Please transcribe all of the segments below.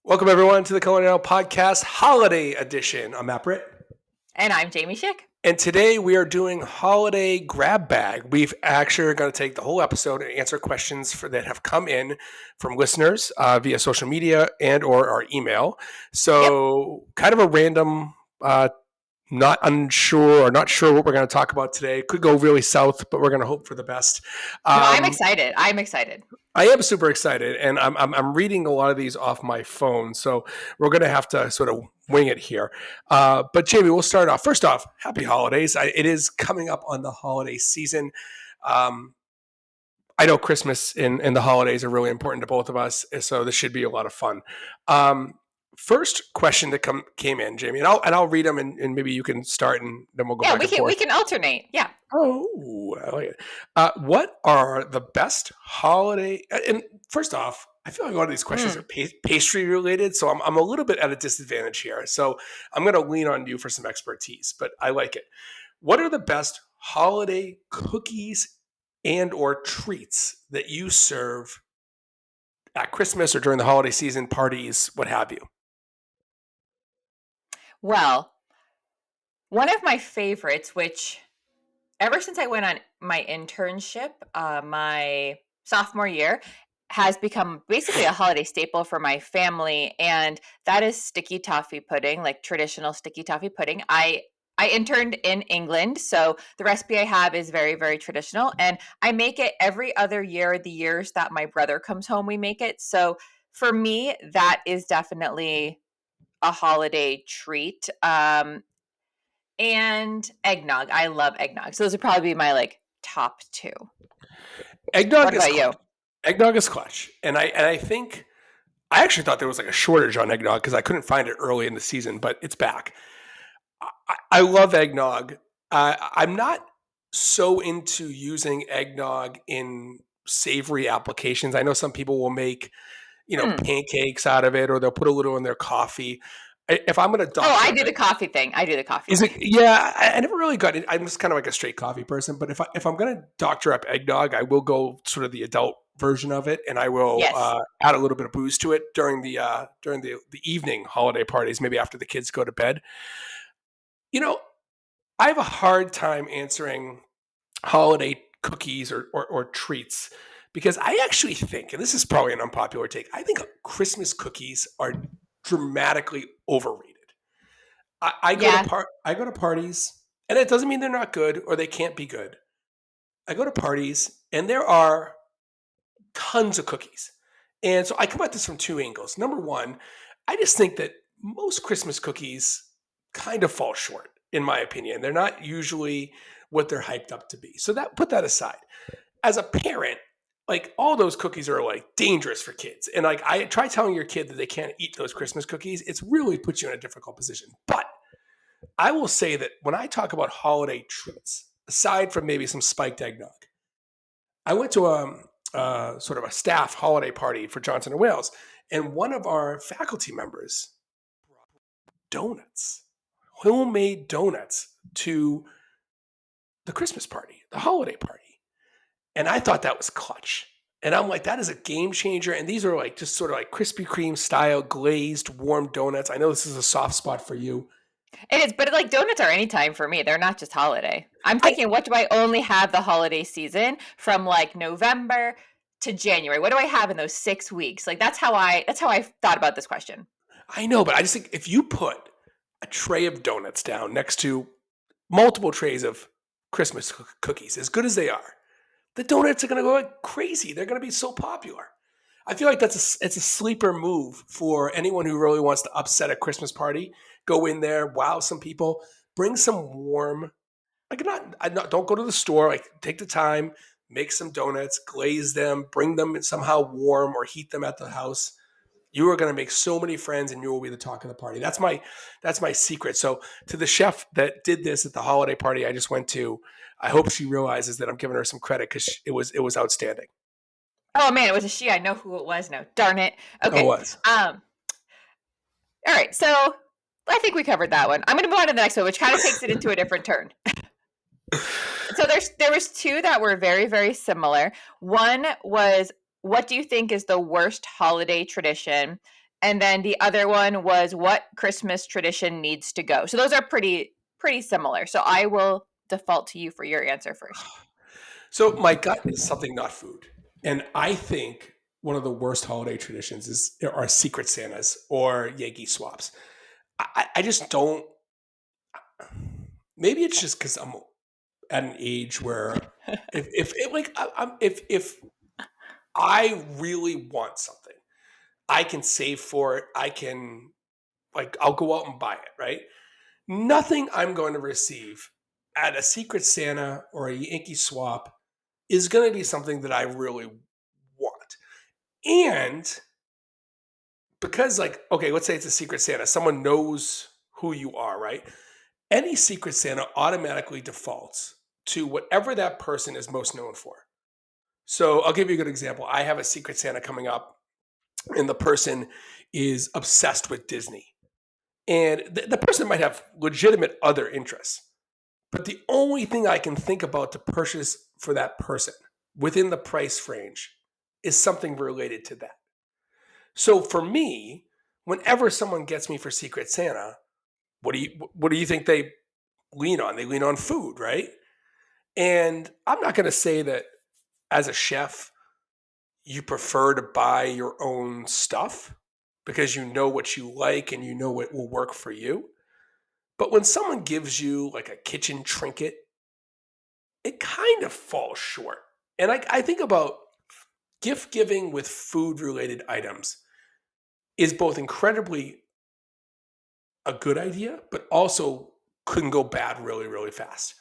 Welcome, everyone, to the Culinary Podcast Holiday Edition. I'm Matt Britt. And I'm Jamie Schick. And today we are doing Holiday Grab Bag. We've actually going to take the whole episode and answer questions that have come in from listeners via social media and or our email. So kind of a random, not sure what we're going to talk about today. It could go really south, but we're going to hope for the best. I'm excited. I am super excited, and I'm reading a lot of these off my phone, so we're going to have to sort of wing it here. But Jamie, we'll start off. First off, happy holidays. It is coming up on the holiday season. I know Christmas and the holidays are really important to both of us, so this should be a lot of fun. First question that came in, Jamie, and I'll read them, and maybe you can start, and then we'll go. Yeah, we can alternate. Yeah. Oh, I like it. What are the best holiday? And first off, I feel like a lot of these questions are pastry related, so I'm a little bit at a disadvantage here. So I'm going to lean on you for some expertise, but I like it. What are the best holiday cookies and or treats that you serve at Christmas or during the holiday season, parties, what have you? Well, one of my favorites, which ever since I went on my internship, my sophomore year, has become basically a holiday staple for my family, and that is sticky toffee pudding, like traditional sticky toffee pudding. I interned in England, so the recipe I have is very, very traditional, and I make it every other year. The years that my brother comes home, we make it. So for me, that is definitely a holiday treat. And eggnog. I love eggnog. So those would probably be my top two. Eggnog is clutch. Eggnog is clutch. And I think I actually thought there was like a shortage on eggnog because I couldn't find it early in the season, but it's back. I love eggnog. I'm not so into using eggnog in savory applications. I know some people will make, pancakes out of it, or they'll put a little in their coffee. If I'm going to I do the coffee thing. Is it? Yeah, I never really got it. I'm just kind of like a straight coffee person. But if I'm going to doctor up eggnog, I will go sort of the adult version of it, and I will add a little bit of booze to it during the evening holiday parties, maybe after the kids go to bed. I have a hard time answering holiday cookies or treats because I actually think, and this is probably an unpopular take, I think Christmas cookies are dramatically overrated. I go to parties, and it doesn't mean they're not good or they can't be good. I go to parties, and there are tons of cookies. And so I come at this from two angles. Number one, I just think that most Christmas cookies kind of fall short, in my opinion. They're not usually what they're hyped up to be. So put that aside. As a parent, all those cookies are dangerous for kids. And I try telling your kid that they can't eat those Christmas cookies. It's really puts you in a difficult position. But I will say that when I talk about holiday treats, aside from maybe some spiked eggnog, I went to sort of a staff holiday party for Johnson & Wales, and one of our faculty members brought donuts, homemade donuts, to the Christmas party, the holiday party. And I thought that was clutch. And I'm like, that is a game changer. And these are just sort of Krispy Kreme style glazed warm donuts. I know this is a soft spot for you. It is, but donuts are anytime for me. They're not just holiday. I'm thinking, what do I only have the holiday season from November to January? What do I have in those 6 weeks? That's how I thought about this question. I know, but I just think if you put a tray of donuts down next to multiple trays of Christmas cookies, as good as they are, the donuts are going to go crazy. They're going to be so popular. I feel like it's a sleeper move for anyone who really wants to upset a Christmas party. Go in there, wow some people, bring some warm, don't go to the store, take the time, make some donuts, glaze them, bring them somehow warm or heat them at the house. You are going to make so many friends, and you will be the talk of the party. That's my secret. So to the chef that did this at the holiday party I just went to, I hope she realizes that I'm giving her some credit because it was outstanding. Oh man, it was a she. I know who it was now. Darn it. Okay. It was. All right. So I think we covered that one. I'm going to move on to the next one, which kind of takes it into a different turn. So there was two that were very, very similar. One was, what do you think is the worst holiday tradition And then the other one was what Christmas tradition needs to go. So those are pretty similar. So I will default to you for your answer first. So my gut is something not food, and I think one of the worst holiday traditions is are Secret Santas or Yankee swaps. I just don't. Maybe it's just because I'm at an age where if it, like if I really want something, I can save for it. I can I'll go out and buy it. Right? Nothing I'm going to receive at a Secret Santa or a Yankee swap is going to be something that I really want. And because, like, okay, let's say it's a Secret Santa, someone knows who you are, right? Any Secret Santa automatically defaults to whatever that person is most known for. So I'll give you a good example. I have a Secret Santa coming up, and the person is obsessed with Disney. And the person might have legitimate other interests. But the only thing I can think about to purchase for that person within the price range is something related to that. So for me, whenever someone gets me for Secret Santa, what do you think they lean on? They lean on food, right? And I'm not going to say that as a chef you prefer to buy your own stuff because you know what you like and you know what will work for you. But when someone gives you like a kitchen trinket, it kind of falls short. And I think about gift giving with food related items is both incredibly a good idea, but also couldn't go bad really, really fast.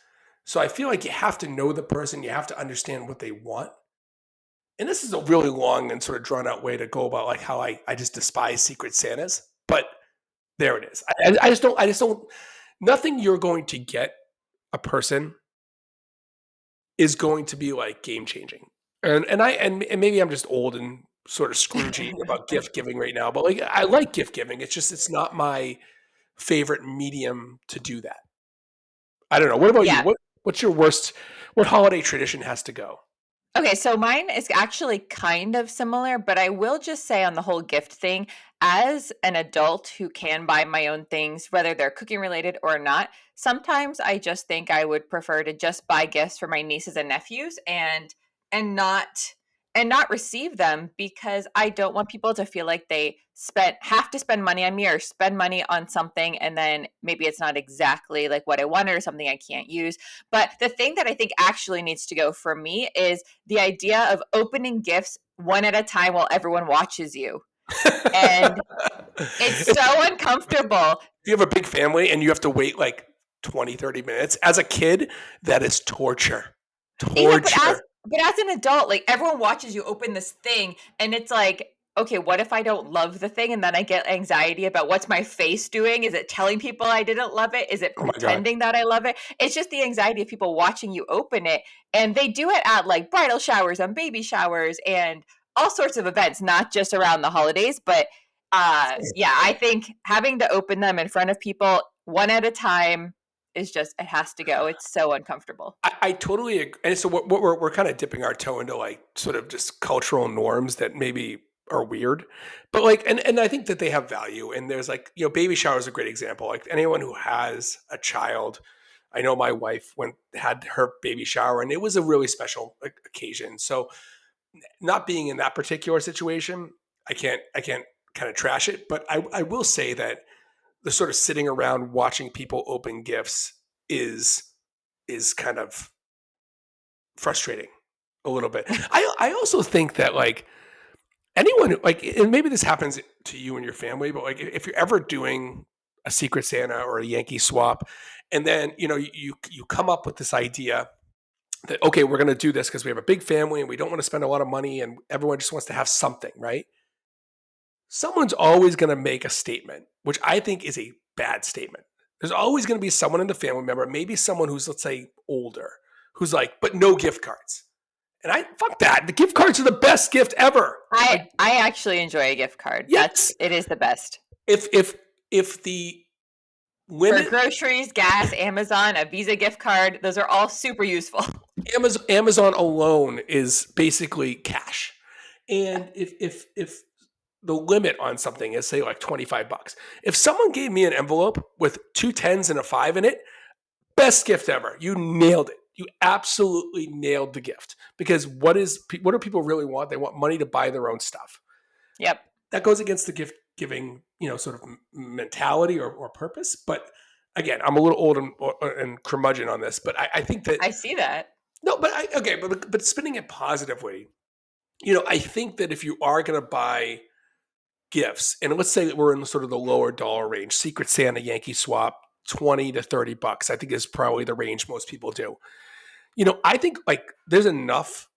So I feel like you have to know the person, you have to understand what they want. And this is a really long and sort of drawn out way to go about like how I just despise Secret Santas, but there it is. I just don't, nothing you're going to get a person is going to be like game changing. And maybe I'm just old and sort of Scroogey about gift giving right now, but like I like gift giving. It's just it's not my favorite medium to do that. I don't know. What about you? Yeah. What's your worst? What holiday tradition has to go? Okay, so mine is actually kind of similar, but I will just say on the whole gift thing, as an adult who can buy my own things, whether they're cooking related or not, sometimes I just think I would prefer to just buy gifts for my nieces and nephews and not and not receive them because I don't want people to feel like they spent have to spend money on me or spend money on something and then maybe it's not exactly like what I wanted or something I can't use. But the thing that I think actually needs to go for me is the idea of opening gifts one at a time while everyone watches you. And it's If so uncomfortable. you have a big family and you have to wait like 20, 30 minutes, as a kid, that is torture. Even but Torture. as an adult, like everyone watches you open this thing and it's like, okay, what if I don't love the thing and then I get anxiety about what's my face doing? Is it telling people I didn't love it? Is it Oh my God. pretending that I love it? It's just the anxiety of people watching you open it. And they do it at like bridal showers and baby showers and all sorts of events, not just around the holidays, but yeah, I think having to open them in front of people one at a time is just it has to go. It's so uncomfortable. I totally agree. And so what we're kind of dipping our toe into like sort of just cultural norms that maybe are weird, but like, and I think that they have value. And there's like, baby shower is a great example. Like anyone who has a child, I know my wife had her baby shower and it was a really special occasion. So not being in that particular situation, I can't kind of trash it, but I will say that the sort of sitting around watching people open gifts is is kind of frustrating a little bit. I also think that like anyone like and maybe this happens to you and your family, but like if you're ever doing a Secret Santa or a Yankee swap, and then you come up with this idea that okay, we're going to do this because we have a big family and we don't want to spend a lot of money and everyone just wants to have something, right? Someone's always going to make a statement, which I think is a bad statement. There's always going to be someone in the family member, maybe someone who's, let's say, older, who's like, but no gift cards. And I fuck that. The gift cards are the best gift ever. Like, I actually enjoy a gift card. That's yes, it is the best. if the For limit groceries, gas, Amazon, a Visa gift card, those are all super useful. Amazon alone is basically cash. And if the limit on something is say like 25 bucks. If someone gave me an envelope with two tens and a five in it, best gift ever. You nailed it. You absolutely nailed the gift because what do people really want? They want money to buy their own stuff. Yep. That goes against the gift giving, sort of mentality or purpose. But again, I'm a little old and curmudgeon on this, but I think that I see that. no, but okay, but spinning it positively, I think that if you are going to buy gifts, and let's say that we're in sort of the lower dollar range, Secret Santa, Yankee Swap, 20 to 30 bucks, I think is probably the range most people do. I think like there's enough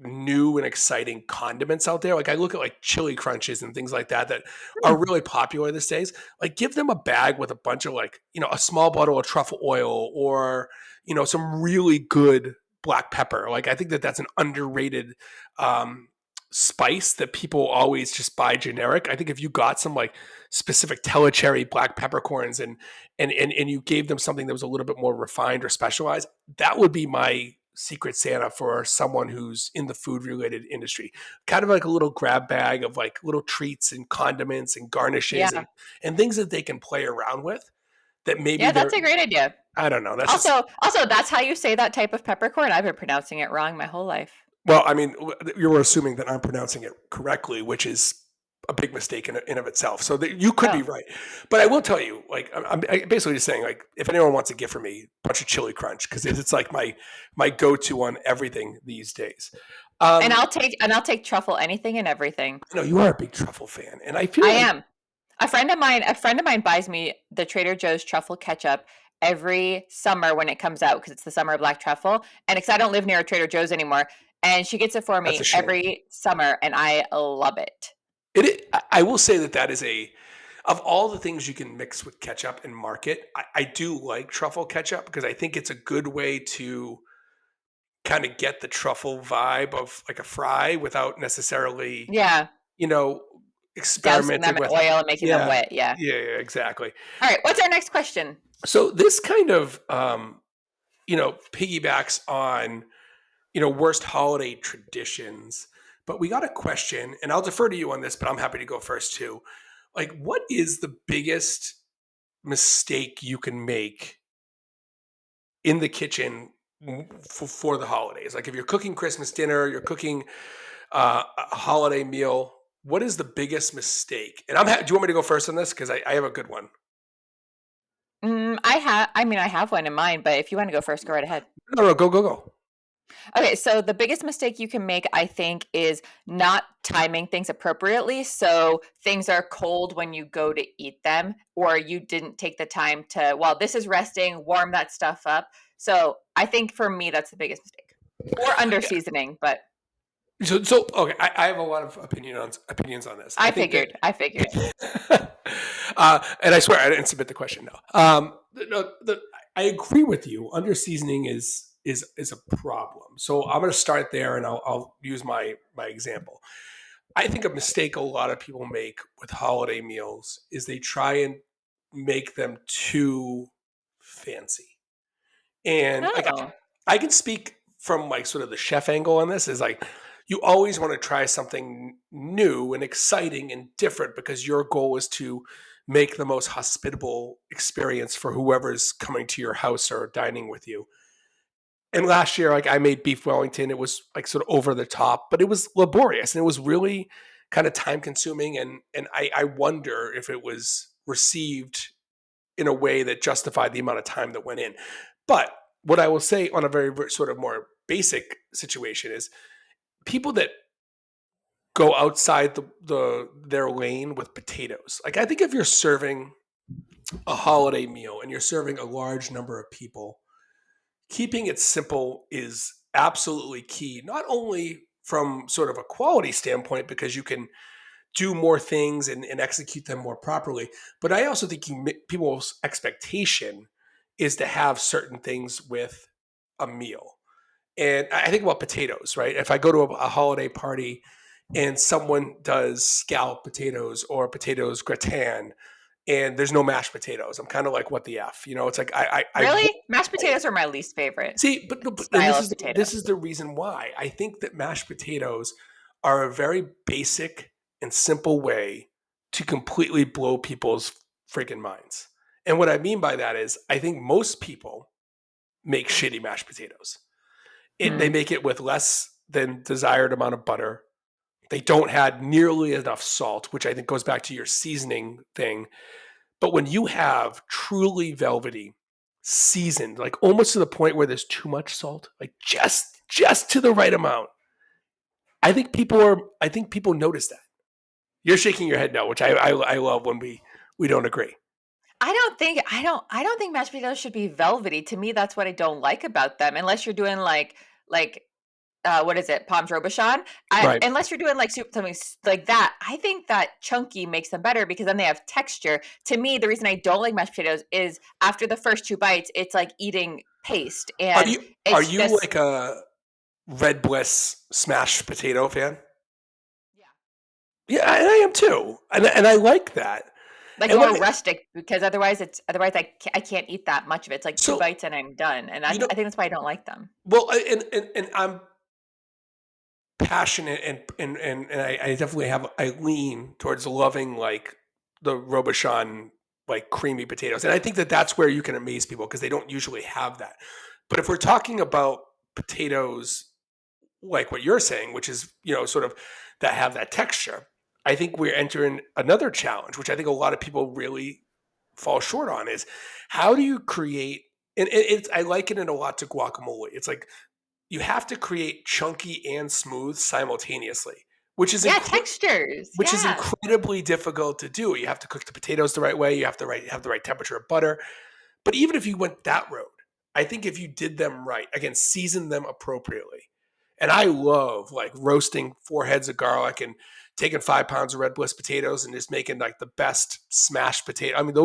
new and exciting condiments out there. Like I look at like chili crunches and things like that Hmm. are really popular these days. Like give them a bag with a bunch of like, a small bottle of truffle oil or, some really good black pepper. Like I think that that's an underrated um, spice that people always just buy generic. I think if you got some like specific telecherry black peppercorns and you gave them something that was a little bit more refined or specialized, that would be my Secret Santa for someone who's in the food related industry. Kind of like a little grab bag of like little treats and condiments and garnishes Yeah. and things that they can play around with that maybe Yeah, they're that's a great idea. I don't know. That's just Also, that's how you say that type of peppercorn. I've been pronouncing it wrong my whole life. well, I mean, you're assuming that I'm pronouncing it correctly, which is a big mistake in of itself. So that you could be Oh, right, but I will tell you, like, I'm basically just saying, like, if anyone wants a gift for me, a bunch of chili crunch because it's like my go to on everything these days. and Um, I'll take truffle anything and everything. no, you are a big truffle fan, and I I feel like am. A friend of mine buys me the Trader Joe's truffle ketchup every summer when it comes out because it's the summer of black truffle. And because I don't live near a Trader Joe's anymore, and she gets it for that's a me shame. every summer, and I love it. I will say that that is a of all the things you can mix with ketchup and market. I do like truffle ketchup because I think it's a good way to kind of get the truffle vibe of like a fry without necessarily, Yeah, you know, dousing experimenting them in with. oil and making them Yeah, wet. Yeah. yeah, exactly. All right. What's our next question? So this kind of, piggybacks on, worst holiday traditions. But we got a question, and I'll defer to you on this, but I'm happy to go first too. Like, what is the biggest mistake you can make in the kitchen for the holidays? Like, if you're cooking Christmas dinner, you're cooking a holiday meal. What is the biggest mistake? And do you want me to go first on this? Because I have a good one. I mean, I have one in mind, but if you want to go first, go right ahead. No, no, go, go, go. Okay, so the biggest mistake you can make, I think, is not timing things appropriately. So things are cold when you go to eat them, or you didn't take the time to, while this is resting, warm that stuff up. So I think for me, that's the biggest mistake. Or under seasoning, but So okay, I have a lot of opinions on this. I think that, I figured. and I swear I didn't submit the question. No, no, I agree with you. Under seasoning is a problem. So I'm going to start there, and I'll use my example. I think a mistake a lot of people make with holiday meals is they try and make them too fancy. And like Oh, I can speak from like sort of the chef angle on this is like you always want to try something new and exciting and different because your goal is to make the most hospitable experience for whoever's coming to your house or dining with you. And last year, like I made beef Wellington, it was like sort of over the top, but it was laborious and it was really kind of time consuming. And I wonder if it was received in a way that justified the amount of time that went in. But what I will say on a very sort of more basic situation is people that go outside their lane with potatoes. Like I think if you're serving a holiday meal and you're serving a large number of people, keeping it simple is absolutely key. Not only from sort of a quality standpoint because you can do more things and execute them more properly. But I also think people's expectation is to have certain things with a meal. And I think about potatoes, right? If I go to a holiday party and someone does scalloped potatoes or potatoes gratin and there's no mashed potatoes, I'm kind of like, what the F? It's like, really? Mashed potatoes are my least favorite see, but, no, but and style of potato. this is the reason why I think that mashed potatoes are a very basic and simple way to completely blow people's freaking minds. And what I mean by that is, I think most people make shitty mashed potatoes. They Hmm. make it with less than desired amount of butter. They don't add nearly enough salt, which I think goes back to your seasoning thing. But when you have truly velvety, seasoned, like almost to the point where there's too much salt, like just to the right amount, I think people notice that. You're shaking your head no, which I love when we don't agree. I don't think mashed potatoes should be velvety. To me, that's what I don't like about them. Unless you're doing like what is it, Parmesan Robuchon? Right. Unless you're doing like soup, something like that, I think that chunky makes them better because then they have texture. To me, the reason I don't like mashed potatoes is after the first two bites, it's like eating paste, Are and are it's you just like a Red Bliss smashed potato fan? yeah, Yeah, and I am too, and I like that. like And what more rustic because otherwise I can't eat that much of it. It's like two so bites and I'm done, and you know, I think that's why I don't like them. well, and I'm passionate and I definitely have I lean towards loving like the Robuchon like creamy potatoes, and I think that that's where you can amaze people because they don't usually have that. But if we're talking about potatoes like what you're saying, which is, sort of that have that texture, I think we're entering another challenge, which I think a lot of people really fall short on is how do you create, and it's, I liken it a lot to guacamole. It's like you have to create chunky and smooth simultaneously, which is Yeah, textures. which is Yeah. incredibly difficult to do. You have to cook the potatoes the right way. You have to have the right temperature of butter. But even if you went that road, I think if you did them right, again, season them appropriately. And I love like roasting 4 heads of garlic and taking 5 pounds of red bliss potatoes and just making like the best smashed potato. I mean,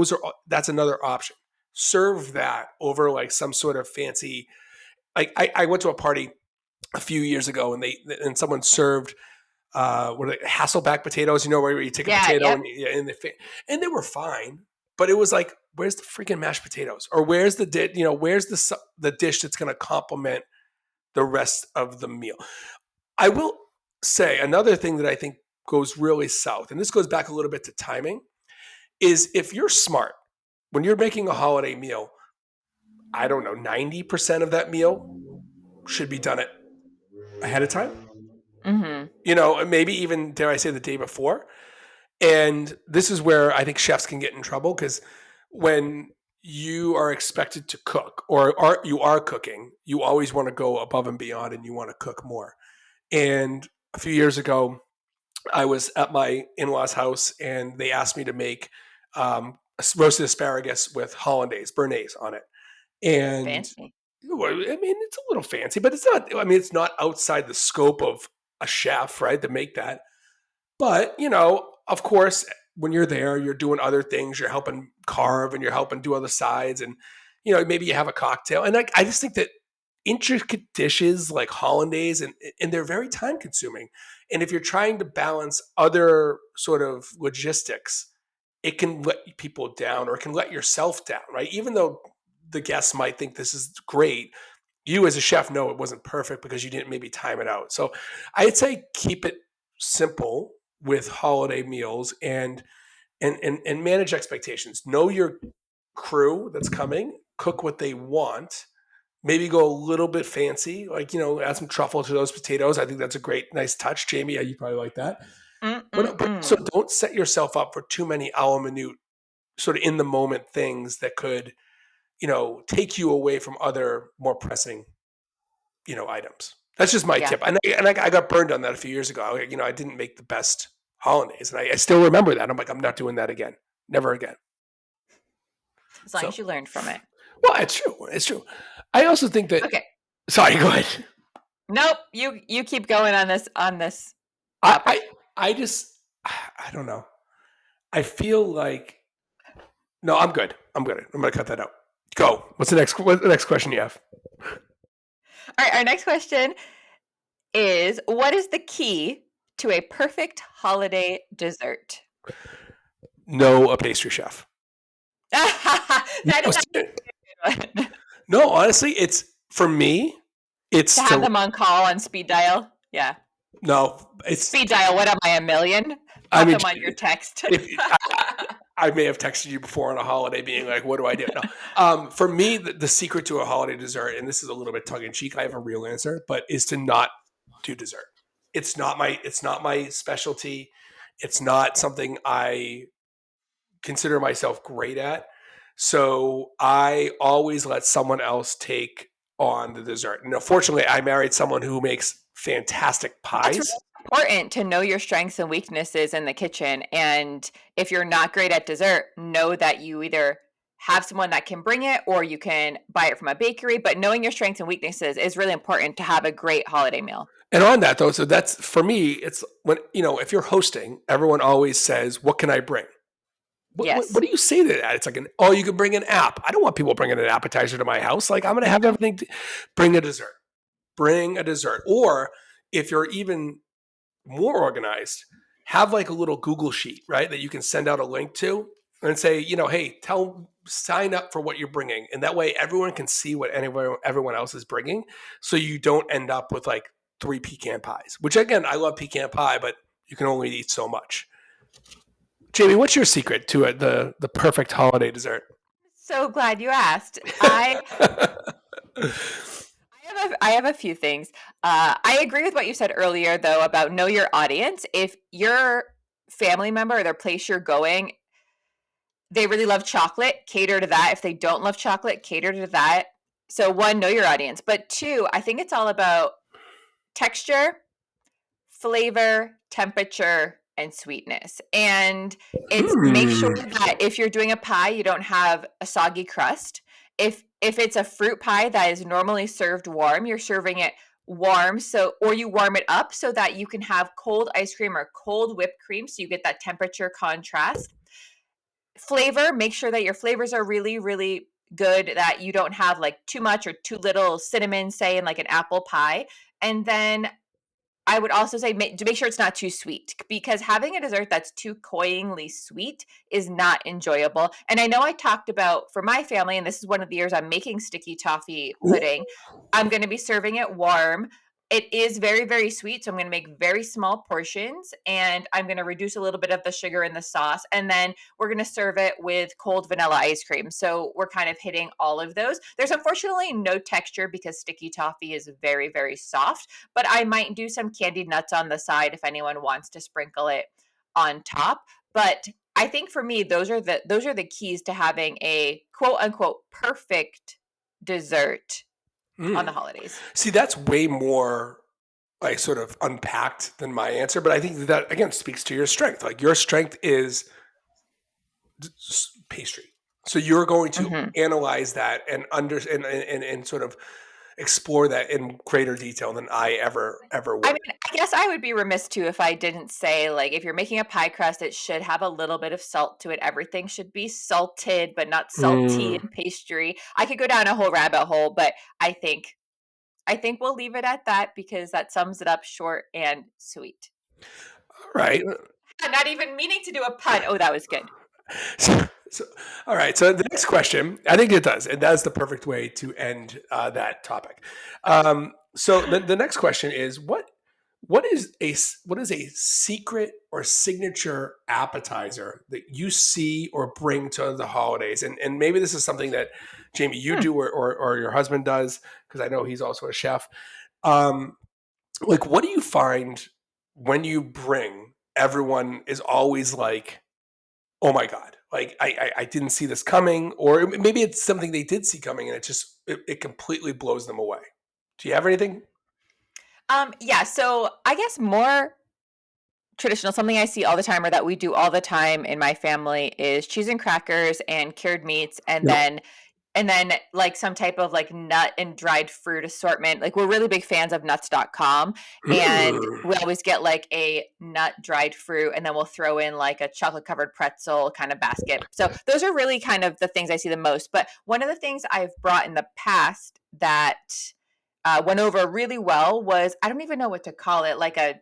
that's another option. Serve that over like some sort of fancy. Like I went to a party a few years ago and someone served what are they, Hasselback potatoes, where you take a Yeah, potato yep. and they were fine, but it was like, where's the freaking mashed potatoes, or where's where's the dish that's going to complement the rest of the meal? I will say another thing that I think goes really south, and this goes back a little bit to timing, is if you're smart when you're making a holiday meal, I don't know, 90% of that meal should be done it ahead of time. Mhm. Maybe even dare I say the day before. And this is where I think chefs can get in trouble because when you are expected to cook you are cooking, you always want to go above and beyond and you want to cook more. And a few years ago, I was at my in law's house and they asked me to make roasted asparagus with hollandaise, béarnaise on it. And Fancy. well, I mean, it's a little fancy, but it's not, I mean, it's not outside the scope of a chef, right, to make that. But, of course, when you're there, you're doing other things. You're helping carve and you're helping do other sides. And, maybe you have a cocktail. And I just think that intricate dishes like hollandaise and they're very time consuming. And if you're trying to balance other sort of logistics, it can let people down or it can let yourself down, right? Even though the guests might think this is great, you as a chef know it wasn't perfect because you didn't maybe time it out. So I'd say keep it simple with holiday meals and manage expectations. Know your crew that's coming, cook what they want. Maybe go a little bit fancy, like add some truffle to those potatoes. I think that's a great, nice touch, Jamie. Yeah, you probably like that. But also Mm-mm-mm. don't set yourself up for too many a la minute, sort of in the moment things that could take you away from other more pressing items. That's just my Yeah. tip. I got burned on that a few years ago. I didn't make the best hollandaise, and I still remember that. I'm like, I'm not doing that again, never again. As long So, as you learned from it. well, it's true. It's true. I also think that. Okay. Sorry, go ahead. Nope. You keep going on this I topic. I just I don't know. I feel like no. I'm good. I'm good. I'm gonna cut that out. Go. What's the next question you have? All right. Our next question is: what is the key to a perfect holiday dessert? No, a pastry chef. No, That is actually a good one. no, honestly, it's for me. To It's have to them on call on speed dial. Yeah. no. It's Speed dial. What am I, a million? I mean, Welcome on your text. if I may have texted you before on a holiday being like, what do I do? No. For me, the secret to a holiday dessert, and this is a little bit tongue in cheek, I have a real answer, but is to not do dessert. It's not my specialty. It's not something I consider myself great at. So I always let someone else take on the dessert. And fortunately, I married someone who makes fantastic That's really pies. important to know your strengths and weaknesses in the kitchen. And if you're not great at dessert, know that you either have someone that can bring it or you can buy it from a bakery. But knowing your strengths and weaknesses is really important to have a great holiday meal. And on that though, so that's for me, it's when, if you're hosting, everyone always says, what can I bring? What Yes. do you say to that? It's like oh, you can bring an app. I don't want people bringing an appetizer to my house. Like I'm going to have No. everything. Bring a dessert. Bring a dessert. Or if you're even more organized, have like a little Google sheet, right? That you can send out a link to and say, hey, sign up for what you're bringing. And that way everyone can see what everyone else is bringing. So you don't end up with like 3 pecan pies, which again, I love pecan pie, but you can only eat so much. Jamie, what's your secret to it, the perfect holiday dessert? So glad you asked. I have a few things. I agree with what you said earlier, though, about know your audience. If your family member or their place you're going, they really love chocolate, cater to that. If they don't love chocolate, cater to that. So, one, know your audience. But two, I think it's all about texture, flavor, temperature, and sweetness. And it's make sure Hmm. that if you're doing a pie, you don't have a soggy crust. If it's a fruit pie that is normally served warm, you're serving it warm, so or you warm it up so that you can have cold ice cream or cold whipped cream so you get that temperature contrast. Flavor, make sure that your flavors are really really good, that you don't have like too much or too little cinnamon, say in like an apple pie. And then I would also say to make sure it's not too sweet, because having a dessert that's too cloyingly sweet is not enjoyable. And I know I talked about for my family, and this is one of the years I'm making sticky toffee Ooh. pudding. I'm going to be serving it warm. It is very, very sweet. So I'm going to make very small portions and I'm going to reduce a little bit of the sugar in the sauce. And then we're going to serve it with cold vanilla ice cream. So we're kind of hitting all of those. There's unfortunately no texture because sticky toffee is very, very soft, but I might do some candied nuts on the side if anyone wants to sprinkle it on top. But I think for me, those are the keys to having a quote unquote perfect dessert on the Mm. holidays. See, that's way more like sort of unpacked than my answer, but I think that again speaks to your strength. Like your strength is pastry. So you're going to Hmm. analyze that and and sort of explore that in greater detail than I ever I would. mean, I guess I would be remiss too if I didn't say, like, if you're making a pie crust, it should have a little bit of salt to it. Everything should be salted, but not salty Mm. and pastry. I could go down a whole rabbit hole, but I think we'll leave it at that because that sums it up short and sweet. All right. Not even meaning to do a pun. Oh, that was good. So, all right. So the next question, I think it does, and that's the perfect way to end that topic. So the next question is what is a secret or signature appetizer that you see or bring to the holidays? And maybe this is something that Jamie you Hmm. do or your husband does because I know he's also a chef. Um, like, what do you find when you bring? Everyone is always like, oh my god, like I didn't see this coming, or maybe it's something they did see coming and it completely blows them away. Do you have anything? Yeah, so I guess more traditional, something I see all the time or that we do all the time in my family is cheese and crackers and cured meats, Yep. and then like some type of like nut and dried fruit assortment. Like we're really big fans of nuts.com, and Mm. we always get like a nut dried fruit and then we'll throw in like a chocolate covered pretzel kind of basket. So those are really kind of the things I see the most. But one of the things I've brought in the past that went over really well was, I don't even know what to call it, like a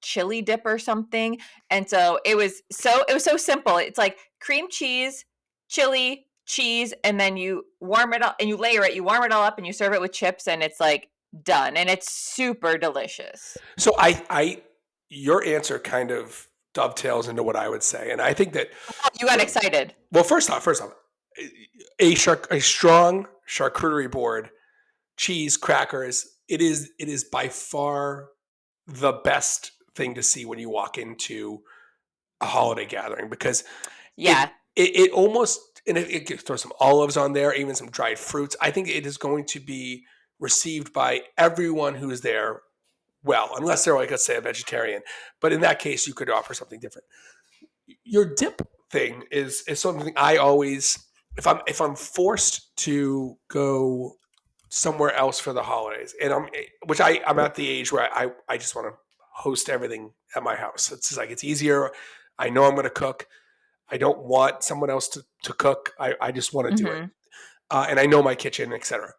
chili dip or something. And so it was so simple. It's like cream cheese, chili, cheese, and then you warm it up and you layer it, you warm it all up and you serve it with chips and it's like done. And it's super delicious. So I your answer kind of dovetails into what I would say. And I think that, Oh, you got excited. well, first off, a strong charcuterie board, cheese, crackers. It is by far the best thing to see when you walk into a holiday gathering, because it Yeah. it almost, and it could throw some olives on there, even some dried fruits. I think it is going to be received by everyone who is there well, unless they're, like, let's say, a vegetarian. But in that case, you could offer something different. Your dip thing is something I always, if I'm forced to go somewhere else for the holidays, and I'm at the age where I just want to host everything at my house. It's just like, it's easier. I know I'm going to cook. I don't want someone else to cook. I just want to do it. Hmm. And I know my kitchen, etc.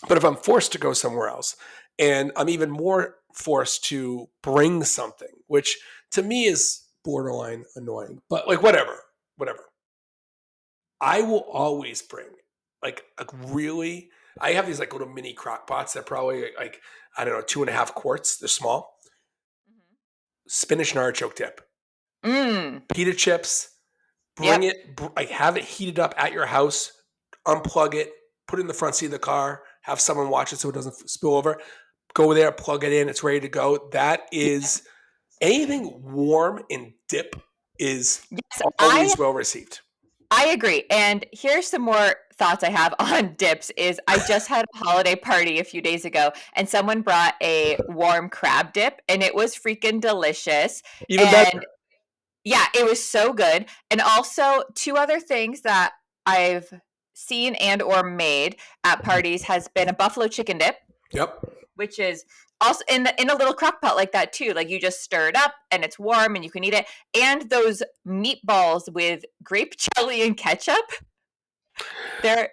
But if I'm forced to go somewhere else, and I'm even more forced to bring something, which to me is borderline annoying, but like, whatever. I will always bring, like, a really. I have these, like, little mini crock pots that probably, like, I don't know, 2.5 quarts. They're small. Spinach and artichoke dip, Mm. pita chips. Bring Yep. it, like, have it heated up at your house. Unplug it, put it in the front seat of the car. Have someone watch it so it doesn't spill over. Go there, plug it in. It's ready to go. That is, anything warm and dip is Yes, always well received. I agree. And here's some more thoughts I have on dips is I just had a holiday party a few days ago and someone brought a warm crab dip and it was freaking delicious. Even And better. yeah, it was so good. And also two other things that I've seen and or made at parties has been a buffalo chicken dip, Yep. which is also in a little crock pot like that too. Like you just stir it up and it's warm and you can eat it. And those meatballs with grape jelly and ketchup. They're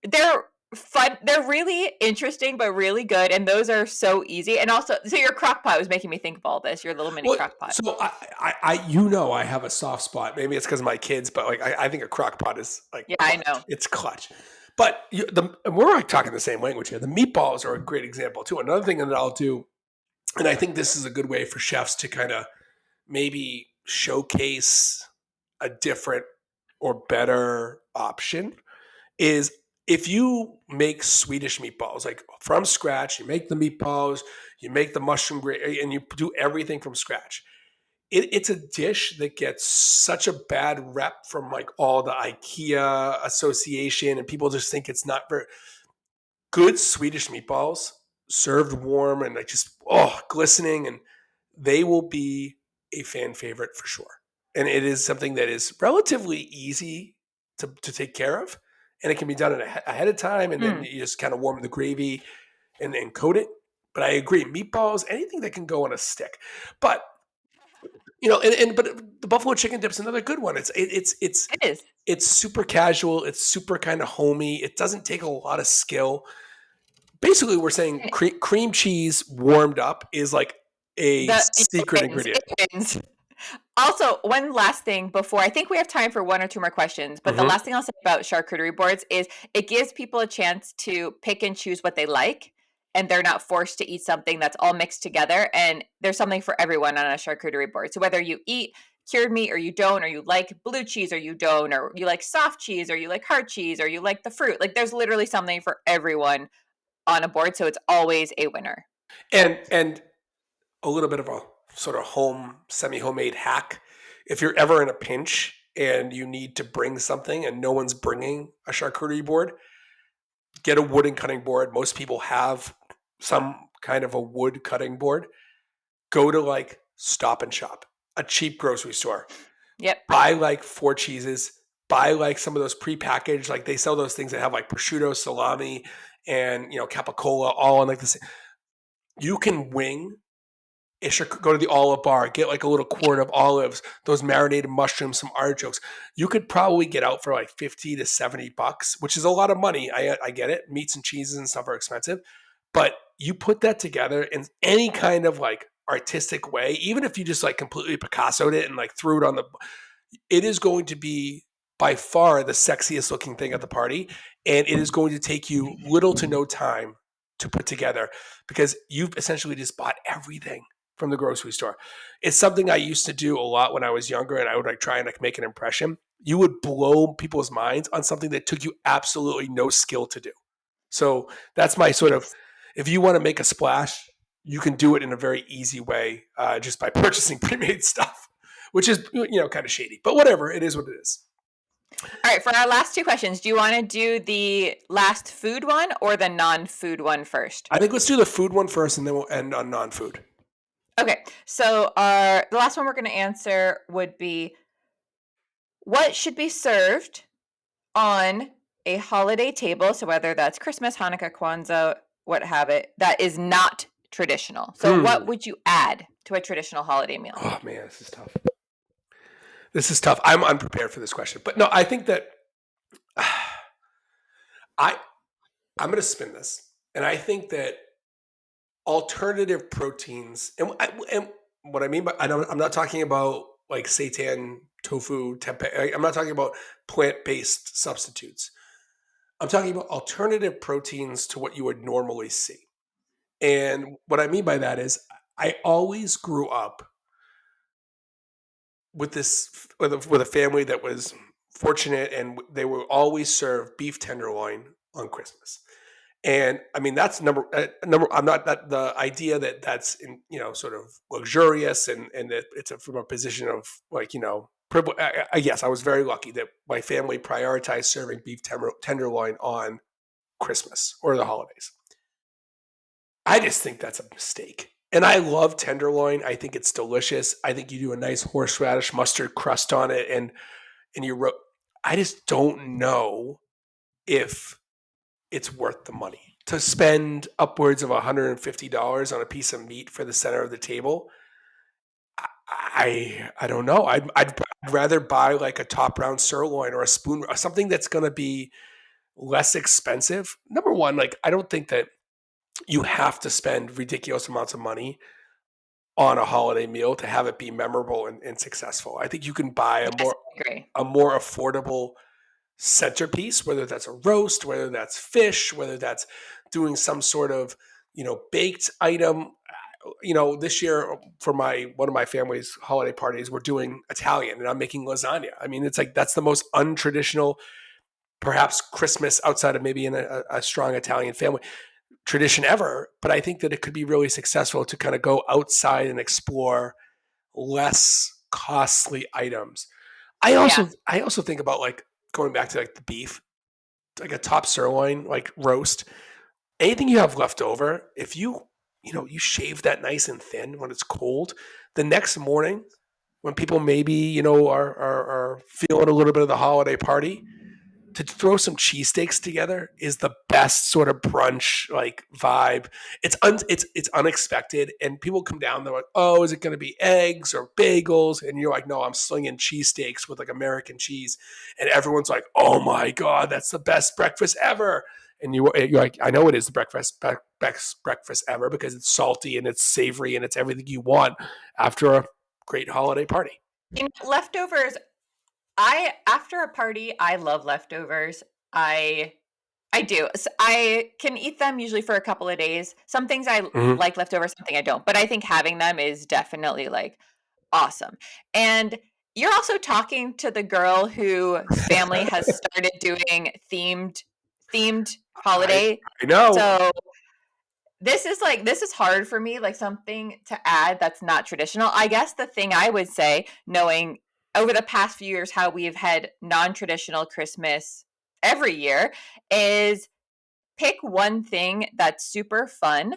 they're fun. They're really interesting, but really good. And those are so easy. And also, so your crock pot was making me think of all this. Your little mini Well, crock pot. so I have a soft spot. Maybe it's because of my kids, but, like, I think a crock pot is, like, Yeah, I clutch. know. It's clutch. But we're, like, talking the same language here. The meatballs are a great example too. Another thing that I'll do, and I think this is a good way for chefs to kind of maybe showcase a different or better option, is if you make Swedish meatballs, like, from scratch. You make the meatballs, you make the mushroom gravy, and you do everything from scratch. It's a dish that gets such a bad rep from, like, all the IKEA association, and people just think it's not very good. Swedish meatballs served warm and, like, just, glistening, and they will be a fan favorite for sure. And it is something that is relatively easy to take care of, and it can be done ahead of time, and then Mm. you just kind of warm the gravy and coat it. But I agree, meatballs, anything that can go on a stick. But, but the buffalo chicken dip's another good one. It is. It's super casual. It's super kind of homey. It doesn't take a lot of skill. Basically, we're saying cream cheese warmed up is like a It secret wins. ingredient. It wins. Also, one last thing before I think we have time for one or two more questions, but the Hmm. last thing I'll say about charcuterie boards is it gives people a chance to pick and choose what they like, and they're not forced to eat something that's all mixed together. And there's something for everyone on a charcuterie board. So whether you eat cured meat or you don't, or you like blue cheese or you don't, or you like soft cheese or you like hard cheese or you like the fruit, like there's literally something for everyone on a board. So it's always a winner. And a little bit of a sort of semi homemade hack. If you're ever in a pinch and you need to bring something and no one's bringing a charcuterie board, get a wooden cutting board. Most people have some kind of a wood cutting board. Go to, like, Stop and Shop, a cheap grocery store. Yep. Buy, like, 4 cheeses. Buy, like, some of those prepackaged, like, they sell those things that have, like, prosciutto, salami, and, capicola, all in, like, this. You can wing. It should go to the olive bar, get, like, a little quart of olives, those marinated mushrooms, some artichokes. You could probably get out for, like, 50 to $70, which is a lot of money. I get it. Meats and cheeses and stuff are expensive, but you put that together in any kind of, like, artistic way, even if you just, like, completely Picassoed it and, like, threw it on the. It is going to be by far the sexiest looking thing at the party, and it is going to take you little to no time to put together, because you've essentially just bought everything from the grocery store. It's something I used to do a lot when I was younger, and I would like try and like make an impression. You would blow people's minds on something that took you absolutely no skill to do. So that's my sort of, Yes. if you want to make a splash, you can do it in a very easy way, just by purchasing pre-made stuff, which is kind of shady. But whatever, it is what it is. All right, for our last two questions, do you want to do the last food one or the non-food one first? I think let's do the food one first, and then we'll end on non-food. Okay, so the last one we're going to answer would be, what should be served on a holiday table? So whether that's Christmas, Hanukkah, Kwanzaa, what have it, that is not traditional. So what Hmm. would you add to a traditional holiday meal? Oh man, this is tough. This is tough. I'm unprepared for this question, but no, I think that I I'm going to spin this, and I think that alternative proteins, and what I mean by I'm not talking about like seitan, tofu, tempeh. I'm not talking about plant-based substitutes. I'm talking about alternative proteins to what you would normally see. And what I mean by that is, I always grew up with with a family that was fortunate, and they will always serve beef tenderloin on Christmas. And I mean, that's number. I'm not that the idea that that's in sort of luxurious, and that it's from a position of like privilege. Yes, I was very lucky that my family prioritized serving beef tenderloin on Christmas or the holidays. I just think that's a mistake. And I love tenderloin. I think it's delicious. I think you do a nice horseradish mustard crust on it, and I just don't know if it's worth the money to spend upwards of $150 on a piece of meat for the center of the table. I don't know. I'd rather buy like a top round sirloin or a spoon, something that's going to be less expensive. Number one, like I don't think that you have to spend ridiculous amounts of money on a holiday meal to have it be memorable and successful. I think you can buy Yes, I agree. a more affordable centerpiece, whether that's a roast, whether that's fish, whether that's doing some sort of baked item. This year for my one of my family's holiday parties, we're doing Italian, and I'm making lasagna. I mean, it's like that's the most untraditional, perhaps Christmas outside of maybe in a strong Italian family tradition ever. But I think that it could be really successful to kind of go outside and explore less costly items. Yeah. I also think about like going back to like the beef, like a top sirloin, like roast. Anything you have left over, if you shave that nice and thin when it's cold, the next morning when people maybe are feeling a little bit of the holiday party, to throw some cheesesteaks together is the best sort of brunch like vibe. It's unexpected, and people come down. They're like, "Oh, is it going to be eggs or bagels?" And you're like, "No, I'm slinging cheesesteaks with like American cheese," and everyone's like, "Oh my god, that's the best breakfast ever!" And you're like, "I know it is the best breakfast ever because it's salty and it's savory and it's everything you want after a great holiday party." Leftovers, I after a party, I love leftovers. I I do. I can eat them usually for a couple of days. Some things I Mhm. like leftovers, something I don't. But I think having them is definitely like awesome. And you're also talking to the girl whose family has started doing themed I holiday. I know. So this is hard for me, like something to add that's not traditional. I guess the thing I would say, knowing over the past few years how we've had non-traditional Christmas every year, is pick one thing that's super fun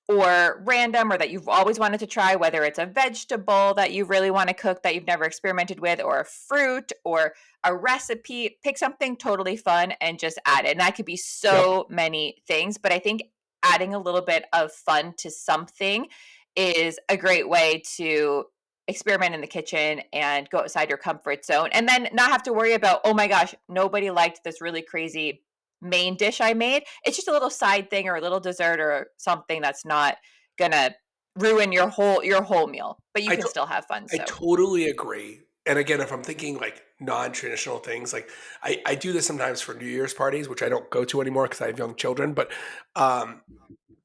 or random or that you've always wanted to try, whether it's a vegetable that you really want to cook that you've never experimented with, or a fruit or a recipe. Pick something totally fun and just add it. And that could be Yep. so many things, but I think adding a little bit of fun to something is a great way to experiment in the kitchen and go outside your comfort zone and then not have to worry about, oh my gosh, nobody liked this really crazy main dish I made. It's just a little side thing or a little dessert or something that's not gonna ruin your whole meal, but you I can to still have fun. I So totally agree. And again, if I'm thinking like non-traditional things, like I do this sometimes for New Year's parties, which I don't go to anymore because I have young children. But um,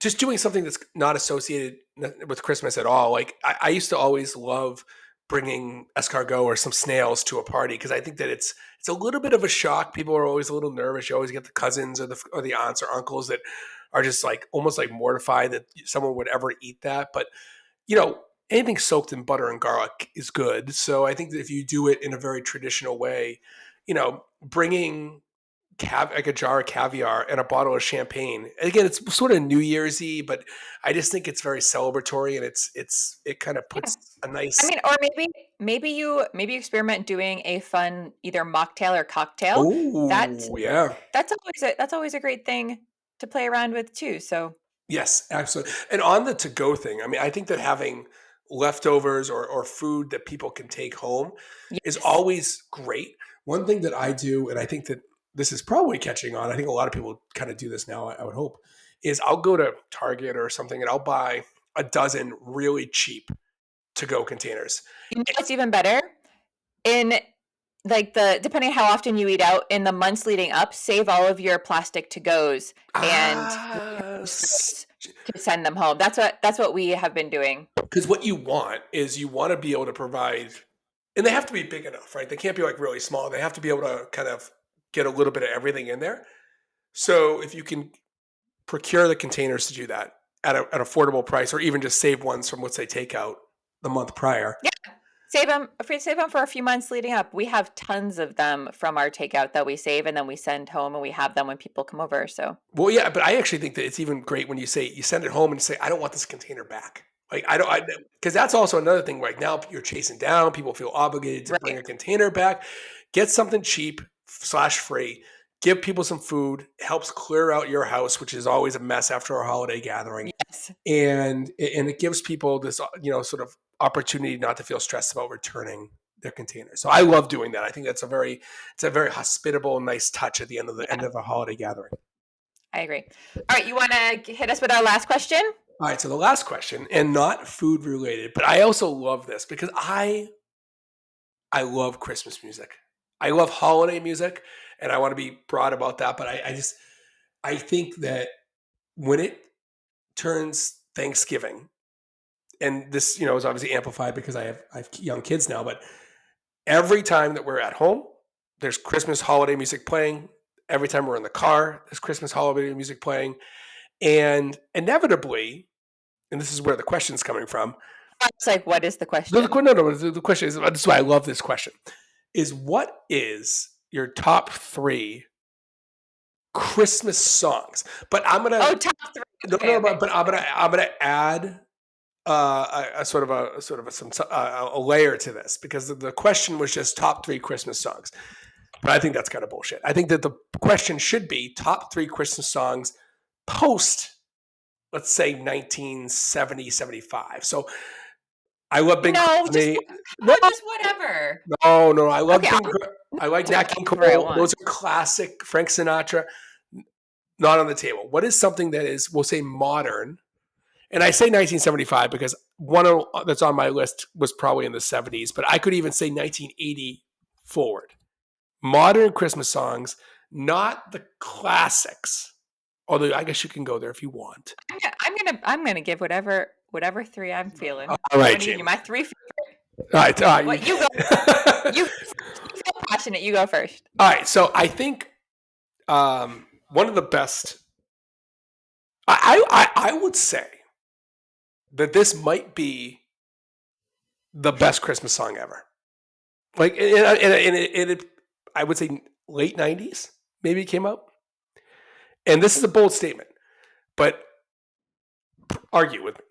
just doing something that's not associated with Christmas at all. Like I used to always love bringing escargot or some snails to a party because I think that it's a little bit of a shock. People are always a little nervous. You always get the cousins or the aunts or uncles that are just like almost like mortified that someone would ever eat that. But you know, anything soaked in butter and garlic is good. So I think that if you do it in a very traditional way, bringing like a jar of caviar and a bottle of champagne. And again, it's sort of New Year's Eve, but I just think it's very celebratory and it kind of Yeah. puts a I nice. mean, or maybe you experiment doing a fun either mocktail or cocktail. That Oh yeah. that's always a great thing to play around with too. So Yes, absolutely. And on the to go thing, I mean, I think that having leftovers or food that people can take home is yes, always great. One thing that I do, and I think that this is probably catching on, I think a lot of people kind of do this now, I would hope, is I'll go to Target or something and I'll buy a dozen really cheap to go containers. you know what's even better in like the depending how often you eat out in the months leading up, save all of your plastic to goes and Ah, straws to send them home. That's what we have been doing. because what you want is you want to be able to provide, and they have to be big enough, right? They can't be like really small. They have to be able to kind of get a little bit of everything in there. So if you can procure the containers to do that at an affordable price, or even just save ones from what they take out the month prior. Yeah. Save them for a few months leading up. We have tons of them from our takeout that we save and then we send home and we have them when people come over. So Well, yeah, but I actually think that it's even great when you say you send it home and say, "I don't want this container back." Like I don't, because that's also another thing. Right now, you're chasing down. People feel obligated to bring right. a container back. Get something cheap slash free. Give people some food. It helps clear out your house, which is always a mess after a holiday gathering, Yes. and it gives people this sort of opportunity not to feel stressed about returning their container. So I love doing that. I think it's a very hospitable, nice touch at the end Yeah, of a holiday gathering. I agree. All right, you want to hit us with our last question? All right, so the last question, and not food related, but I also love this because I love Christmas music. I love holiday music, and I want to be broad about that. But I think that when it turns Thanksgiving, and this is obviously amplified because I have young kids now, but every time that we're at home, there's Christmas holiday music playing. Every time we're in the car, there's Christmas holiday music playing, and inevitably, and this is where the question's coming from. It's like, what is the No, question? the question is, this is why I love this question, is what is your top three Christmas songs? But I'm gonna Oh, top three. no, Okay, no, okay. but I'm gonna add a layer to this because the question was just top three Christmas songs. But I think that's kind of bullshit. I think that the question should be top three Christmas songs post, let's say 1970, 75. So I love Bing No, just Crosby. how No, about just whatever. no. I love Okay, Bing. I'll I like take Nat King whatever I Cole. want. Those are classic. Frank Sinatra, not on the table. What is something that is, we'll say, modern? And I say 1975 because that's on my list was probably in the 70s, but I could even say 1980 forward. Modern Christmas songs, not the classics. Although I guess you can go there if you want. I'm gonna give whatever three I'm feeling. All I'm right, gonna give you Jamie. my three. All right, all right. What you go? You feel passionate. You go first. All right. So I think one of the best. I would say that this might be the best Christmas song ever. Like, I would say late '90s, maybe it came out. And this is a bold statement, but argue with me.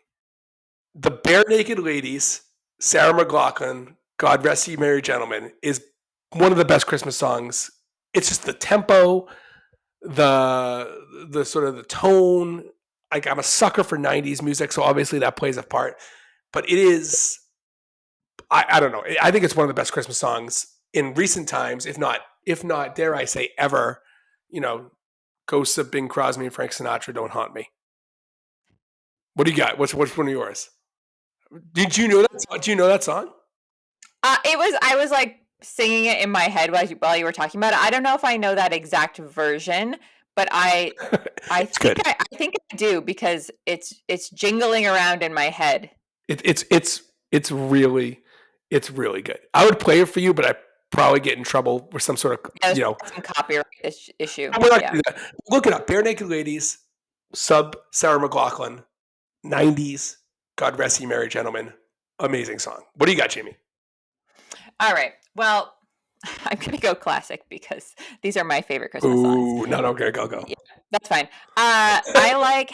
The Bare Naked Ladies, Sarah McLachlan, God Rest Ye Merry Gentlemen, is one of the best Christmas songs. It's just the tempo, the sort of the tone. Like I'm a sucker for '90s music, so obviously that plays a part. But it is, I don't know. I think it's one of the best Christmas songs in recent times, if not, dare I say, ever. You know, Ghosts of Bing Crosby and Frank Sinatra don't haunt me. What do you got? What's one of yours? Did you know that? Do you know that song? I was like singing it in my head while you were talking about it. I don't know if I know that exact version, but I It's good. I think I do because it's jingling around in my head. It's it's really good. I would play it for you, but I probably get in trouble with some sort of Yeah, there's probably some copyright issue. We're not Yeah. gonna do that. Look it up. Bare Naked Ladies, sub Sarah McLachlan, 90s. God rest ye merry gentlemen. Amazing song. What do you got, Jamie? All right. Well, I'm gonna go classic because these are my favorite Christmas songs. Ooh, no, okay, go. Yeah, that's fine. I like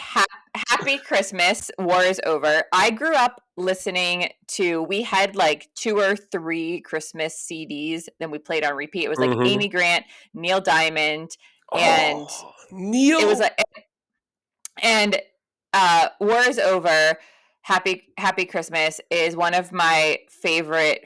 Happy Christmas, War is Over. I grew up listening to, we had like 2 or 3 Christmas CDs, then we played on repeat. It was like Mm-hmm. Amy Grant, Neil Diamond, and Oh, it was Neil. like, and War is Over. Happy Christmas is one of my favorite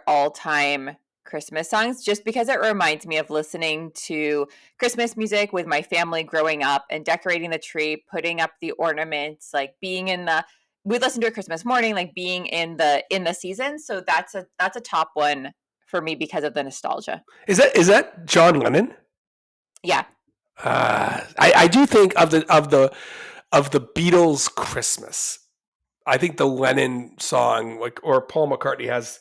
all-time Christmas songs, just because it reminds me of listening to Christmas music with my family growing up and decorating the tree, putting up the ornaments, like being in the, we listen to a Christmas morning, like being in the season. So that's a top one for me because of the nostalgia. Is that John Lennon? Yeah. I do think of the Beatles Christmas. I think the Lennon song, like, or Paul McCartney has,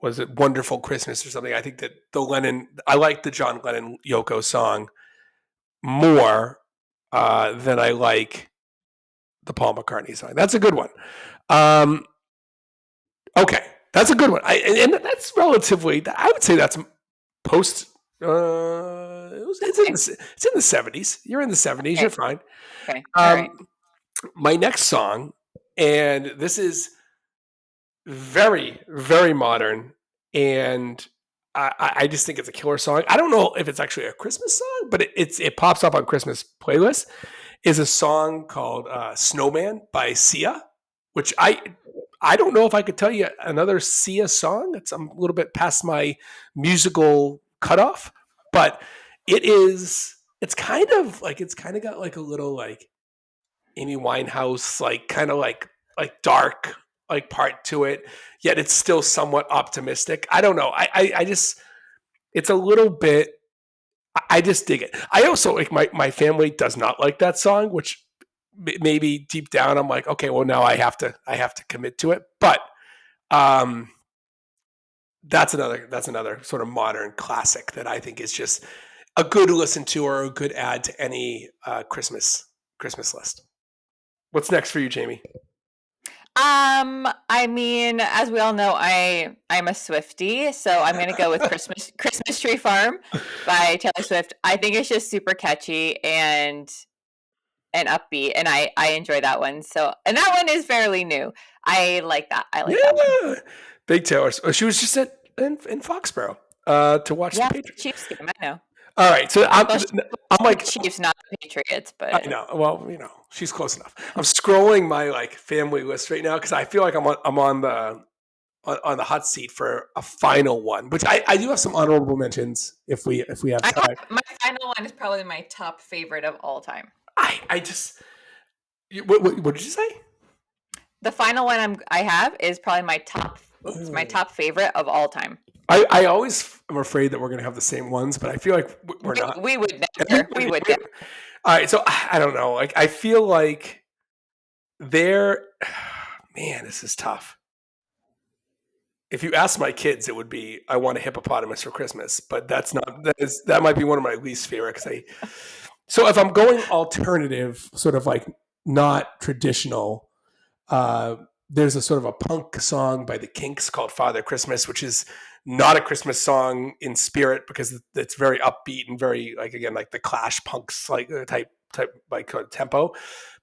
was it Wonderful Christmas or something? I think that the Lennon, I like the John Lennon Yoko song more than I like the Paul McCartney song. That's a good one. Um, okay, that's a good one. And that's relatively, I would say that's post. Okay. It's in the 70s. You're in the 70s. You're Okay. fine. Okay. All right. Um, my next song, and this is very modern, and I just think it's a killer song. I don't know if it's actually a Christmas song, but it pops up on Christmas playlists. Is a song called "Snowman" by Sia, which I don't know if I could tell you another Sia song. I'm a little bit past my musical cutoff, but it is. It's kind of got like a little like Amy Winehouse, like kind of like dark like part to it. Yet it's still somewhat optimistic. I don't know. I just it's a little bit. I just dig it. I also like my family does not like that song, which maybe deep down I'm like, okay, well now I have to commit to it. But um, that's another sort of modern classic that I think is just a good listen to or a good add to any Christmas list. What's next for you, Jamie? I mean, as we all know, I'm a Swiftie, so I'm gonna go with Christmas Tree Farm by Taylor Swift. I think it's just super catchy and upbeat, and I enjoy that one. So, and that one is fairly new. I like that. I like that one. Yeah, big Taylor. She was just in Foxborough to watch the Yeah, Patriots. Chiefs game. I know. All right, so Well, she's I'm the like Chiefs, not the Patriots, I but know. Well, she's close enough. I'm scrolling my like family list right now because I feel like I'm on the hot seat for a final one, which I do have some honorable mentions if we have I time. have, my final one is probably my top favorite of all time. I just what did you say? The final one I have is probably my Oh. top favorite of all time. I always am afraid that we're gonna have the same ones, but I feel like we're not. We would never. We would never. All right, so I don't know. Like I feel like they're man, this is tough. If you ask my kids, it would be I want a hippopotamus for Christmas, but that might be one of my least favorite. So if I'm going alternative, sort of like not traditional, uh, there's a sort of a punk song by the Kinks called Father Christmas, which is not a Christmas song in spirit because it's very upbeat and very like again like the Clash punks like type like tempo.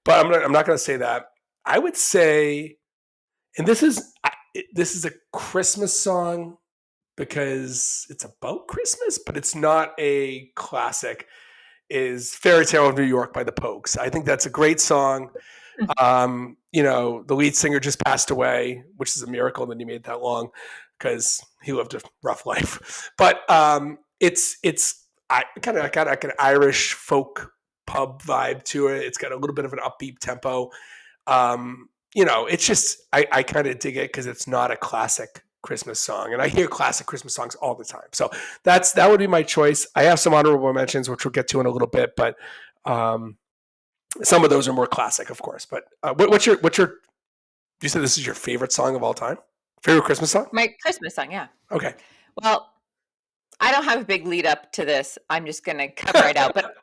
But I'm not going to say that. I would say, and this is a Christmas song because it's about Christmas, but it's not a classic. Is Fairy Tale of New York by the Pogues. I think that's a great song. The lead singer just passed away, which is a miracle that he made that long because he lived a rough life. But it's I kind of got like an Irish folk pub vibe to it. It's got a little bit of an upbeat tempo. It's just I kind of dig it because it's not a classic Christmas song, and I hear classic Christmas songs all the time. So that would be my choice. I have some honorable mentions, which we'll get to in a little bit, but Um, some of those are more classic, of course. But what's your? You said this is your favorite song of all time. Favorite Christmas song? My Christmas song, yeah. Okay. Well, I don't have a big lead up to this. I'm just going to come right out. But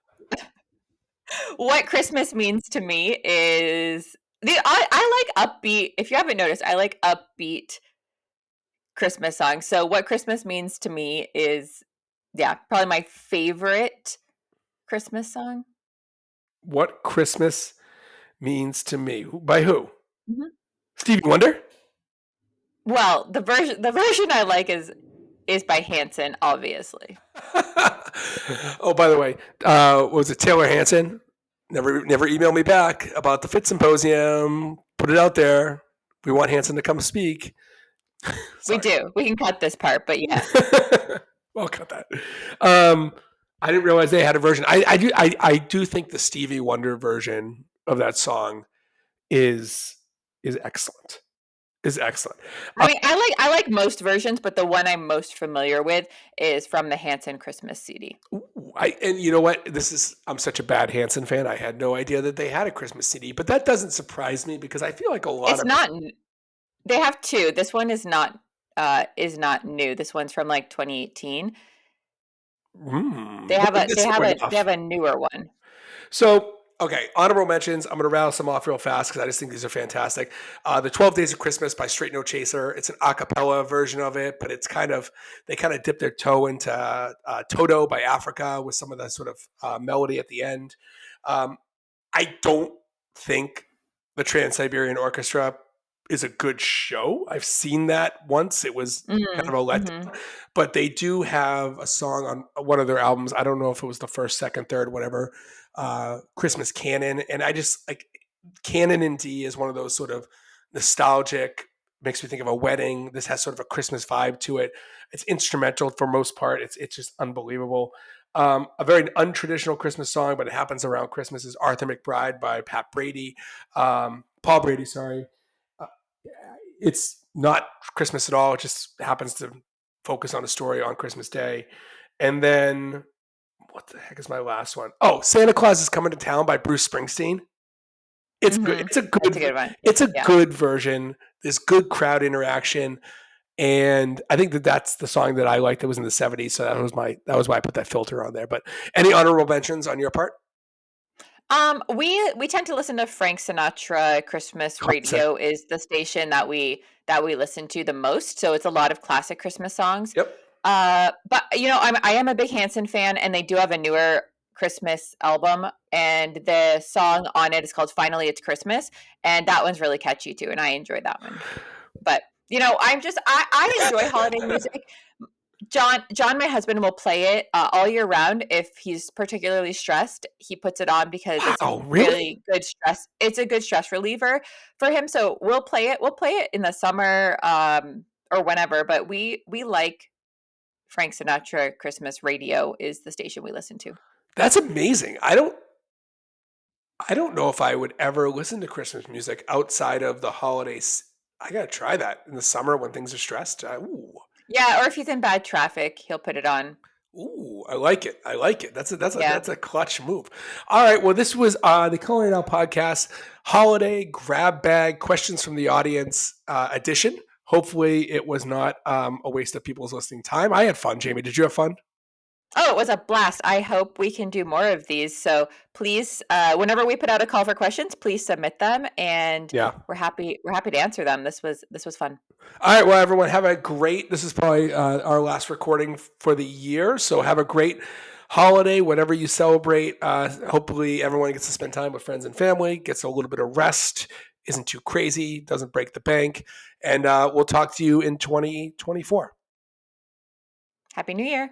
what Christmas means to me is I like upbeat. If you haven't noticed, I like upbeat Christmas songs. So what Christmas means to me is, yeah, probably my favorite Christmas song. What Christmas means to me? By who? Mhm. Stevie Wonder. Well, the version I like is by Hanson, obviously. Oh, by the way, was it Taylor Hanson? Never emailed me back about the Fit Symposium. Put it out there. We want Hanson to come speak. We Sorry. do. We can cut this part, but yes. Well, cut that. Um, I didn't realize they had a version. I do think the Stevie Wonder version of that song is is excellent. Is excellent. I mean, I like most versions, but the one I'm most familiar with is from the Hanson Christmas CD. And you know what? I'm such a bad Hanson fan. I had no idea that they had a Christmas CD, but that doesn't surprise me because I feel like a lot It's of not They have two. This one is not new. This one's from like 2018. They have well, a they it's have newer a they enough. have a newer one. So, okay, honorable mentions. I'm going to rattle some off real fast because I just think these are fantastic. The 12 Days of Christmas by Straight No Chaser. It's an a cappella version of it, but they kind of dip their toe into Toto by Africa with some of the sort of melody at the end. Um, I don't think the Trans Siberian Orchestra is a good show. I've seen that once. It was kind of Mhm, a letdown, mhm. but they do have a song on one of their albums. I don't know if it was the first, second, third, whatever. Christmas Canon, and I just like Canon in D is one of those sort of nostalgic. Makes me think of a wedding. This has sort of a Christmas vibe to it. It's instrumental for most part. It's just unbelievable. A very untraditional Christmas song, but it happens around Christmas is Arthur McBride by Pat Brady. Paul Brady, sorry. Uh, it's not Christmas at all. It just happens to focus on a story on Christmas Day. And then what the heck is my last one? Oh, Santa Claus is Coming to Town by Bruce Springsteen. It's good. Mhm. That's a good one. It's a Yeah. good version. There's good crowd interaction. And I think that that's the song that I liked that was in the 70s. So that was why I put that filter on there. But any honorable mentions on your part? We tend to listen to Frank Sinatra. Christmas Classic. radio is the station that we listen to the most. So it's a lot of classic Christmas songs. Yep. But I am a big Hanson fan, and they do have a newer Christmas album, and the song on it is called "Finally It's Christmas," and that one's really catchy too, and I enjoyed that one. But I enjoy holiday music. John, my husband, will play it all year round. If he's particularly stressed, he puts it on because it's Wow, really? really good stress. It's a good stress reliever for him. So we'll play it. We'll play it in the summer, or whenever. But we like Frank Sinatra. Christmas radio is the station we listen to. That's amazing. I don't know if I would ever listen to Christmas music outside of the holidays. I gotta try that in the summer when things are stressed. Yeah, or if he's in bad traffic, he'll put it on. I like it. I like it. Yeah. That's a clutch move. All right. Well, this was the Culinary Now podcast holiday grab bag questions from the audience edition. Hopefully, it was not a waste of people's listening time. I had fun. Jamie, did you have fun? Oh, it was a blast. I hope we can do more of these. So please, whenever we put out a call for questions, please submit them, and Yeah. we're happy to answer them. This was fun. All right. Well, everyone, have a great. This is probably our last recording for the year. So have a great holiday, whatever you celebrate. Hopefully, everyone gets to spend time with friends and family, gets a little bit of rest, isn't too crazy, doesn't break the bank. And we'll talk to you in 2024. Happy New Year.